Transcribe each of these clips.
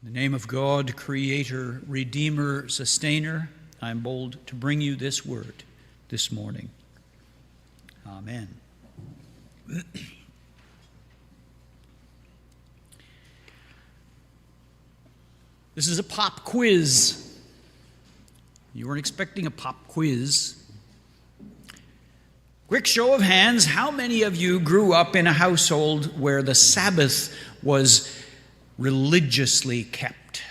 In the name of God, Creator, Redeemer, Sustainer, I am bold to bring you this word this morning. Amen. This is a pop quiz. You weren't expecting a pop quiz. Quick show of hands, how many of you grew up in a household where the Sabbath was religiously kept?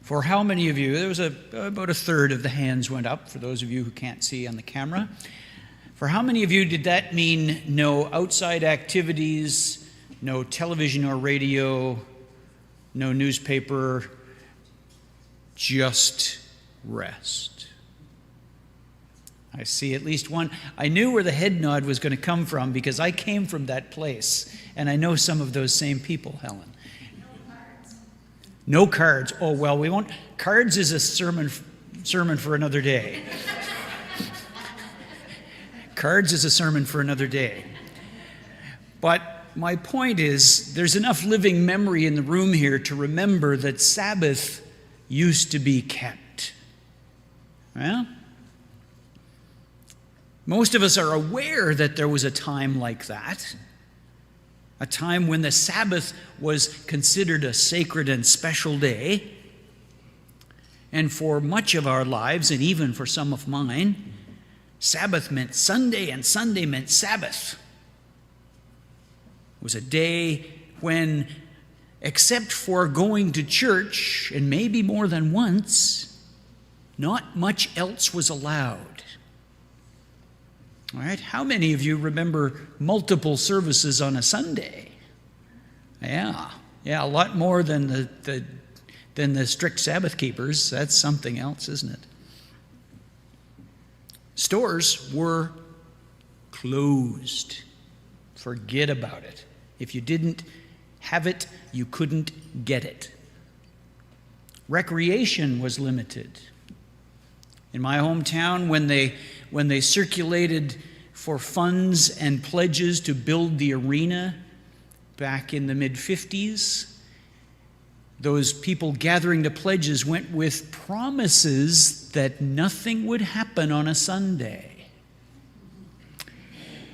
For how many of you, there was about a third of the hands went up, for those of you who can't see on the camera. For how many of you did that mean no outside activities, no television or radio, no newspaper, just rest? I see at least one. I knew where the head nod was going to come from because I came from that place, and I know some of those same people, Helen. No cards. Oh, well, we won't. Cards is a sermon for another day. Cards is a sermon for another day. But my point is, there's enough living memory in the room here to remember that Sabbath used to be kept. Well, most of us are aware that there was a time like that. A time when the Sabbath was considered a sacred and special day. And for much of our lives, and even for some of mine, Sabbath meant Sunday and Sunday meant Sabbath. It was a day when, except for going to church, and maybe more than once, not much else was allowed. All right, how many of you remember multiple services on a Sunday? Yeah, a lot more than the strict Sabbath keepers. That's something else, isn't it? Stores were closed. Forget about it. If you didn't have it, you couldn't get it. Recreation was limited. In my hometown, when they circulated for funds and pledges to build the arena back in the mid-50s, those people gathering the pledges went with promises that nothing would happen on a Sunday.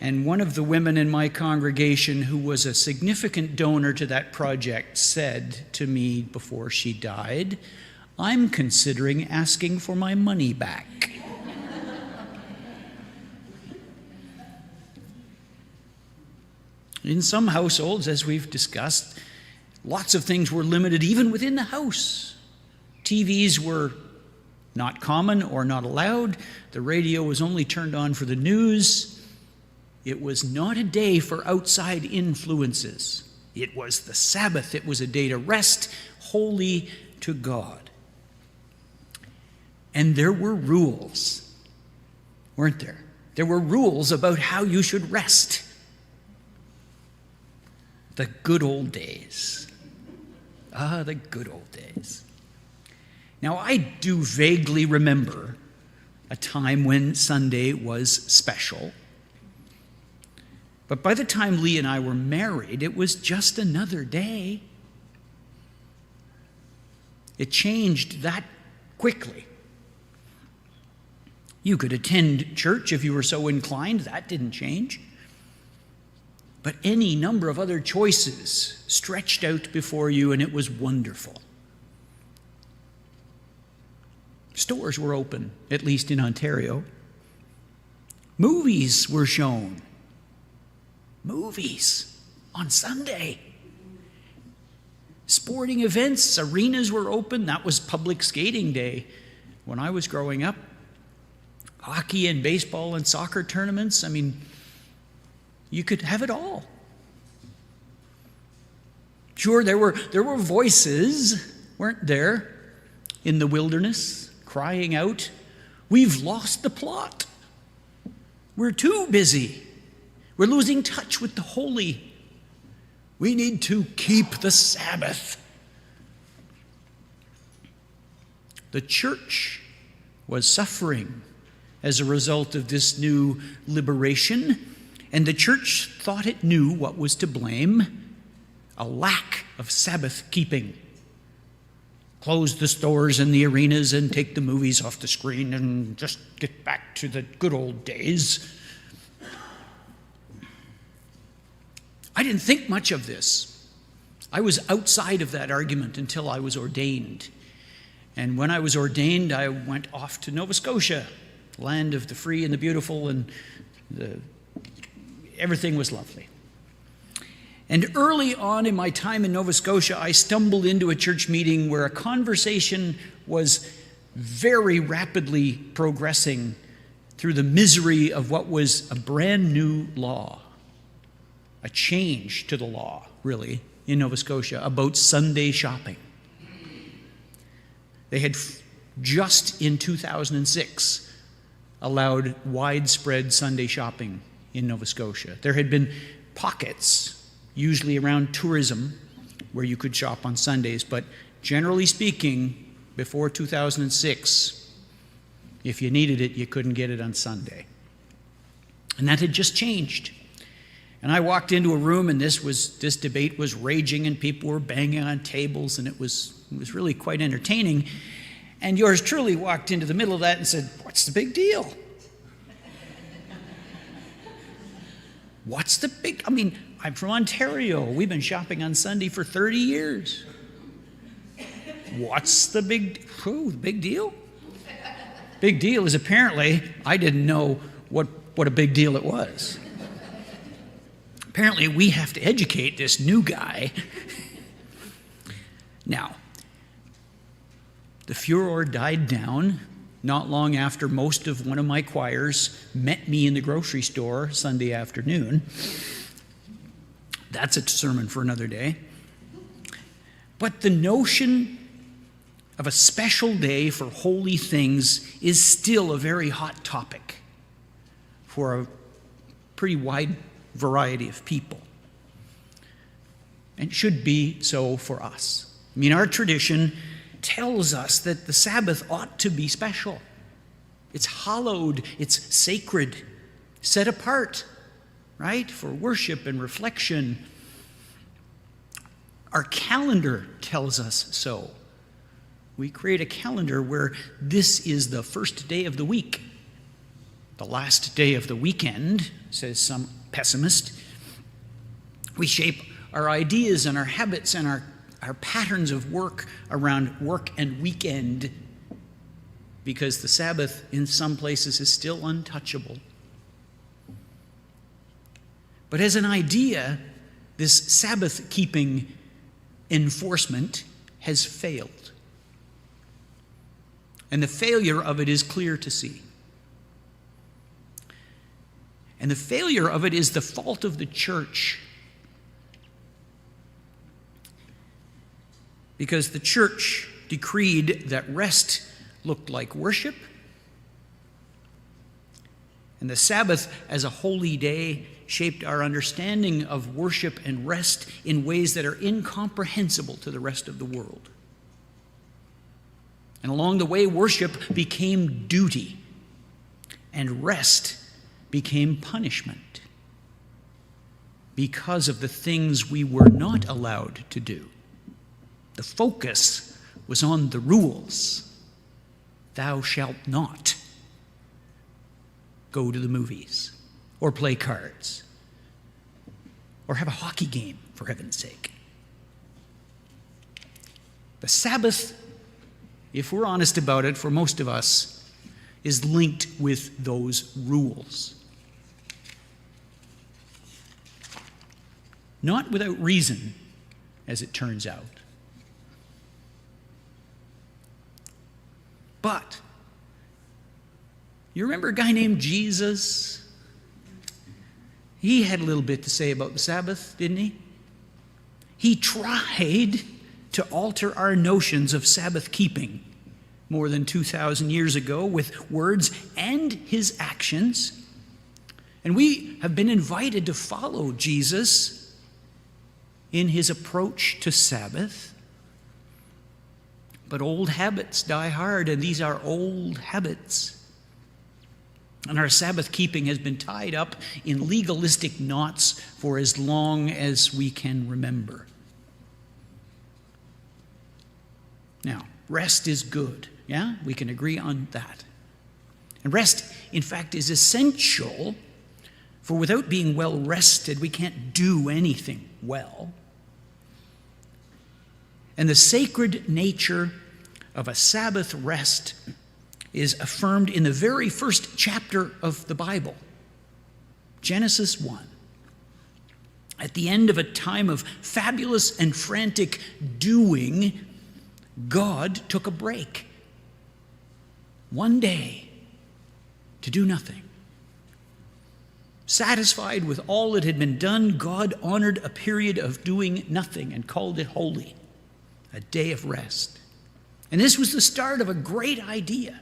And one of the women in my congregation, who was a significant donor to that project, said to me before she died, "I'm considering asking for my money back." In some households, as we've discussed, lots of things were limited even within the house. TVs were not common or not allowed. The radio was only turned on for the news. It was not a day for outside influences. It was the Sabbath. It was a day to rest, holy to God. And there were rules, weren't there? There were rules about how you should rest. The good old days. The good old days. Now, I do vaguely remember a time when Sunday was special. But by the time Lee and I were married, it was just another day. It changed that quickly. You could attend church if you were so inclined. That didn't change. But any number of other choices stretched out before you, and it was wonderful. Stores were open, at least in Ontario. Movies were shown. Movies on Sunday. Sporting events, arenas were open. That was public skating day when I was growing up. Hockey and baseball and soccer tournaments. I mean, you could have it all. Sure, there were voices, weren't there, in the wilderness, crying out, "We've lost the plot. We're too busy. We're losing touch with the holy. We need to keep the Sabbath." The church was suffering as a result of this new liberation, and the church thought it knew what was to blame, a lack of Sabbath keeping. Close the stores and the arenas and take the movies off the screen and just get back to the good old days. I didn't think much of this. I was outside of that argument until I was ordained. And when I was ordained, I went off to Nova Scotia, land of the free and the beautiful, and everything was lovely. And early on in my time in Nova Scotia, I stumbled into a church meeting where a conversation was very rapidly progressing through the misery of what was a brand new law, a change to the law, really, in Nova Scotia about Sunday shopping. They had just in 2006 allowed widespread Sunday shopping in Nova Scotia. There had been pockets, usually around tourism, where you could shop on Sundays, but generally speaking, before 2006, if you needed it, you couldn't get it on Sunday. And that had just changed. And I walked into a room, and this debate was raging, and people were banging on tables, and it was really quite entertaining. And yours truly walked into the middle of that and said, "What's the big deal? What's the big? I mean, I'm from Ontario. We've been shopping on Sunday for 30 years. What's the big deal? Big deal is apparently I didn't know what a big deal it was. Apparently, we have to educate this new guy." Now, the furor died down not long after most of one of my choirs met me in the grocery store Sunday afternoon. That's a sermon for another day. But the notion of a special day for holy things is still a very hot topic for a pretty wide variety of people. And should be so for us. I mean, our tradition tells us that the Sabbath ought to be special. It's hallowed, it's sacred, set apart, right, for worship and reflection. Our calendar tells us so. We create a calendar where this is the first day of the week, the last day of the weekend, says some pessimist. We shape our ideas and our habits and our patterns of work around work and weekend because the Sabbath in some places is still untouchable. But as an idea, this Sabbath-keeping enforcement has failed. And the failure of it is clear to see. And the failure of it is the fault of the church. Because the church decreed that rest looked like worship, and the Sabbath as a holy day shaped our understanding of worship and rest in ways that are incomprehensible to the rest of the world. And along the way, worship became duty, and rest became punishment because of the things we were not allowed to do. The focus was on the rules. Thou shalt not go to the movies or play cards or have a hockey game, for heaven's sake. The Sabbath, if we're honest about it, for most of us, is linked with those rules. Not without reason, as it turns out. But, you remember a guy named Jesus? He had a little bit to say about the Sabbath, didn't he? He tried to alter our notions of Sabbath keeping more than 2,000 years ago with words and his actions. And we have been invited to follow Jesus in his approach to Sabbath. But old habits die hard, and these are old habits. And our Sabbath keeping has been tied up in legalistic knots for as long as we can remember. Now, rest is good. Yeah, we can agree on that. And rest, in fact, is essential, for without being well rested, we can't do anything well. And the sacred nature of a Sabbath rest is affirmed in the very first chapter of the Bible, Genesis 1. At the end of a time of fabulous and frantic doing, God took a break. One day to do nothing. Satisfied with all that had been done, God honored a period of doing nothing and called it holy, a day of rest. And this was the start of a great idea.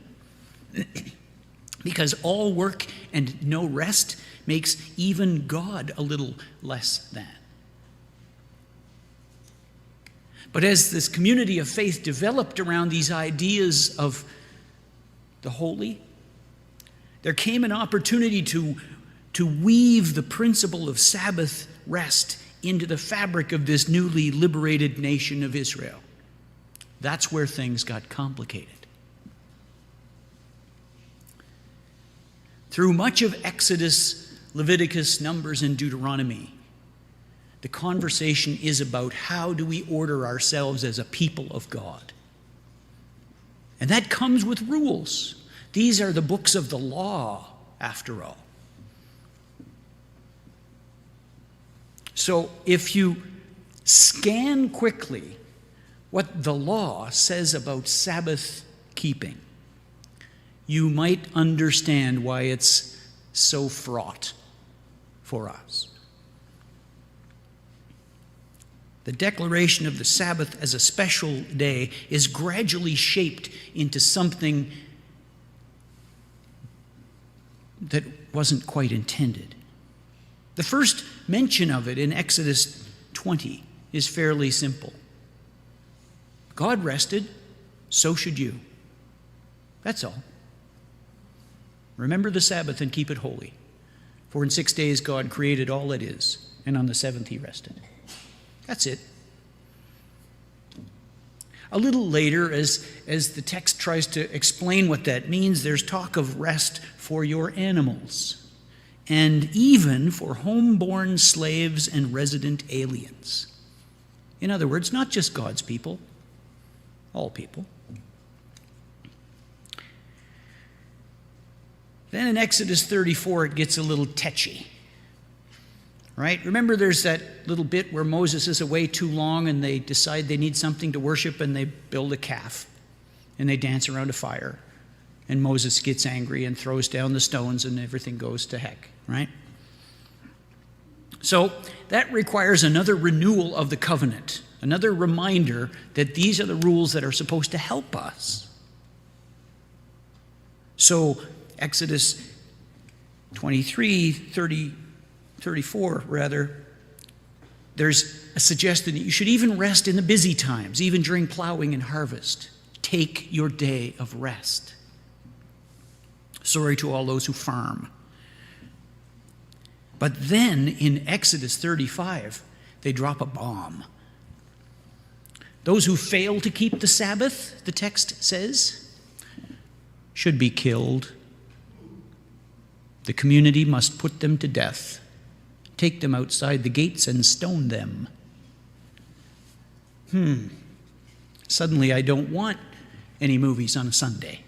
Because all work and no rest makes even God a little less than. But as this community of faith developed around these ideas of the holy, there came an opportunity to weave the principle of Sabbath rest into the fabric of this newly liberated nation of Israel. That's where things got complicated. Through much of Exodus, Leviticus, Numbers, and Deuteronomy, the conversation is about how do we order ourselves as a people of God. And that comes with rules. These are the books of the law, after all. So if you scan quickly what the law says about Sabbath keeping, you might understand why it's so fraught for us. The declaration of the Sabbath as a special day is gradually shaped into something that wasn't quite intended. The first mention of it in Exodus 20 is fairly simple. God rested, so should you. That's all. Remember the Sabbath and keep it holy. For in 6 days God created all that is, and on the seventh he rested. That's it. A little later, as the text tries to explain what that means, there's talk of rest for your animals, and even for homeborn slaves and resident aliens. In other words, not just God's people, all people. Then in Exodus 34, it gets a little tetchy. Right? Remember there's that little bit where Moses is away too long and they decide they need something to worship and they build a calf and they dance around a fire. And Moses gets angry and throws down the stones and everything goes to heck, right? So that requires another renewal of the covenant, another reminder that these are the rules that are supposed to help us. So Exodus 34, there's a suggestion that you should even rest in the busy times, even during plowing and harvest. Take your day of rest. Sorry to all those who farm. But then in Exodus 35, they drop a bomb. Those who fail to keep the Sabbath, the text says, should be killed. The community must put them to death, take them outside the gates and stone them. Suddenly I don't want any movies on a Sunday.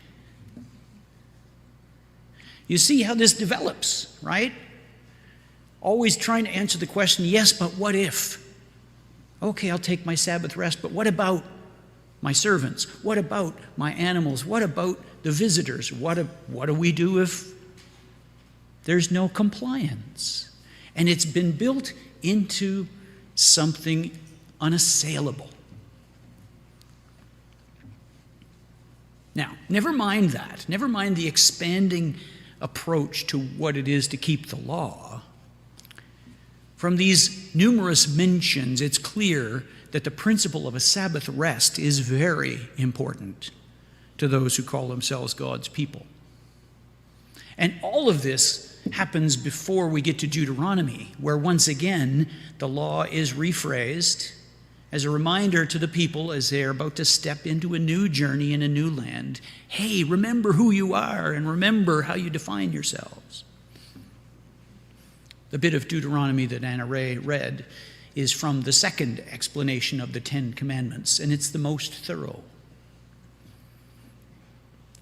You see how this develops, right? Always trying to answer the question, yes, but what if? Okay, I'll take my Sabbath rest, but what about my servants? What about my animals? What about the visitors? What do we do if there's no compliance? And it's been built into something unassailable. Now, never mind that. Never mind the expanding approach to what it is to keep the law. From these numerous mentions, it's clear that the principle of a Sabbath rest is very important to those who call themselves God's people. And all of this happens before we get to Deuteronomy, where once again the law is rephrased as a reminder to the people as they're about to step into a new journey in a new land. Hey, remember who you are and remember how you define yourselves. The bit of Deuteronomy that Anna Ray read is from the second explanation of the Ten Commandments, and it's the most thorough.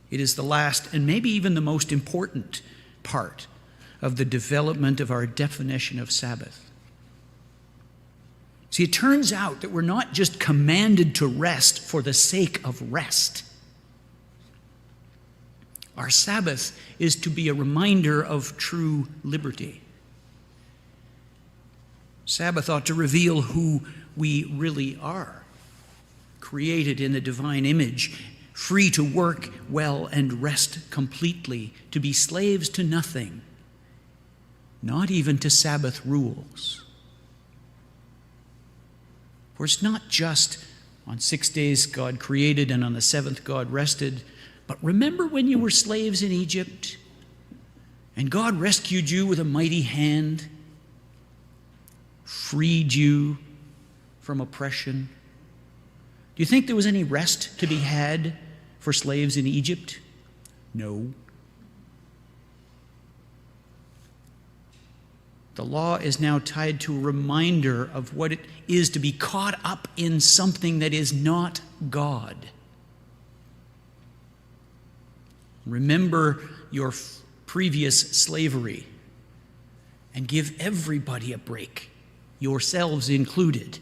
It is the last and maybe even the most important part of the development of our definition of Sabbath. See, it turns out that we're not just commanded to rest for the sake of rest. Our Sabbath is to be a reminder of true liberty. Sabbath ought to reveal who we really are, created in the divine image, free to work well and rest completely, to be slaves to nothing, not even to Sabbath rules. For it's not just on 6 days God created and on the seventh God rested, but remember when you were slaves in Egypt and God rescued you with a mighty hand, freed you from oppression? Do you think there was any rest to be had for slaves in Egypt? No. The law is now tied to a reminder of what it is to be caught up in something that is not God. Remember your previous slavery and give everybody a break, yourselves included,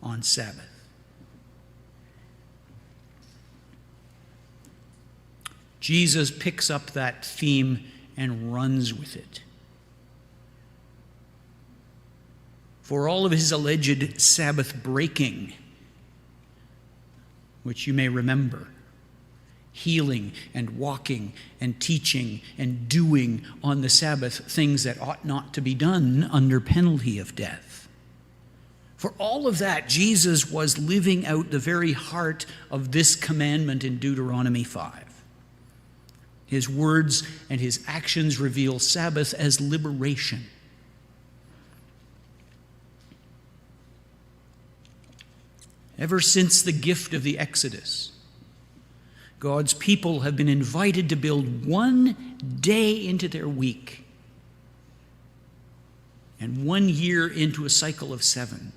on Sabbath. Jesus picks up that theme and runs with it. For all of his alleged Sabbath breaking, which you may remember, healing and walking and teaching and doing on the Sabbath things that ought not to be done under penalty of death. For all of that, Jesus was living out the very heart of this commandment in Deuteronomy 5. His words and his actions reveal Sabbath as liberation. Ever since the gift of the Exodus, God's people have been invited to build one day into their week and 1 year into a cycle of 7,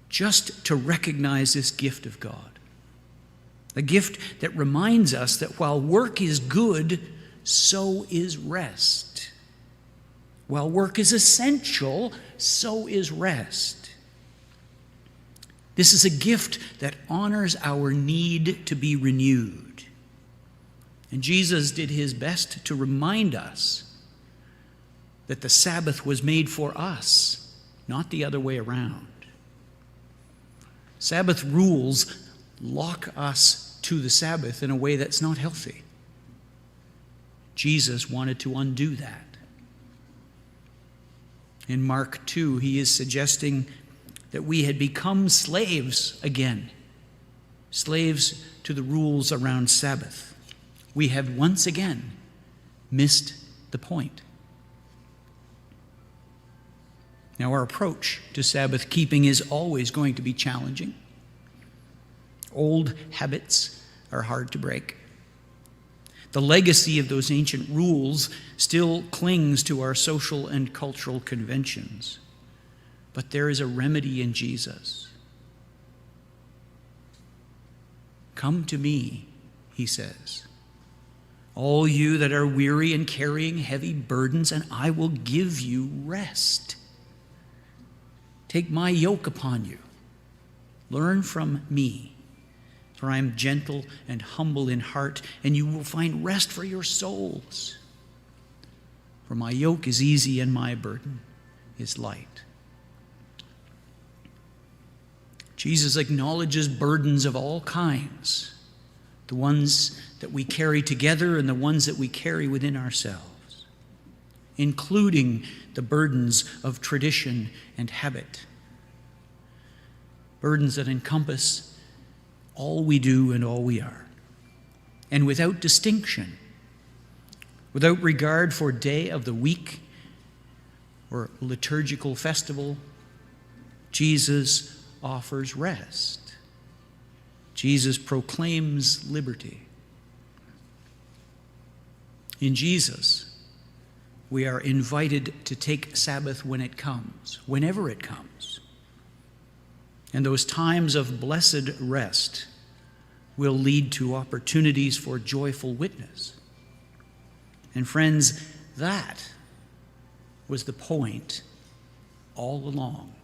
just to recognize this gift of God. A gift that reminds us that while work is good, so is rest. While work is essential, so is rest. This is a gift that honors our need to be renewed. And Jesus did his best to remind us that the Sabbath was made for us, not the other way around. Sabbath rules lock us to the Sabbath in a way that's not healthy. Jesus wanted to undo that. In Mark 2, he is suggesting that we had become slaves again, slaves to the rules around Sabbath. We have once again missed the point. Now, our approach to Sabbath keeping is always going to be challenging. Old habits are hard to break. The legacy of those ancient rules still clings to our social and cultural conventions. But there is a remedy in Jesus. Come to me, he says, all you that are weary and carrying heavy burdens, and I will give you rest. Take my yoke upon you. Learn from me, for I am gentle and humble in heart, and you will find rest for your souls. For my yoke is easy and my burden is light. Jesus acknowledges burdens of all kinds, the ones that we carry together and the ones that we carry within ourselves, including the burdens of tradition and habit, burdens that encompass all we do and all we are. And without distinction, without regard for day of the week or liturgical festival, Jesus offers rest. Jesus proclaims liberty. In Jesus, we are invited to take Sabbath when it comes, whenever it comes. And those times of blessed rest will lead to opportunities for joyful witness. And friends, that was the point all along.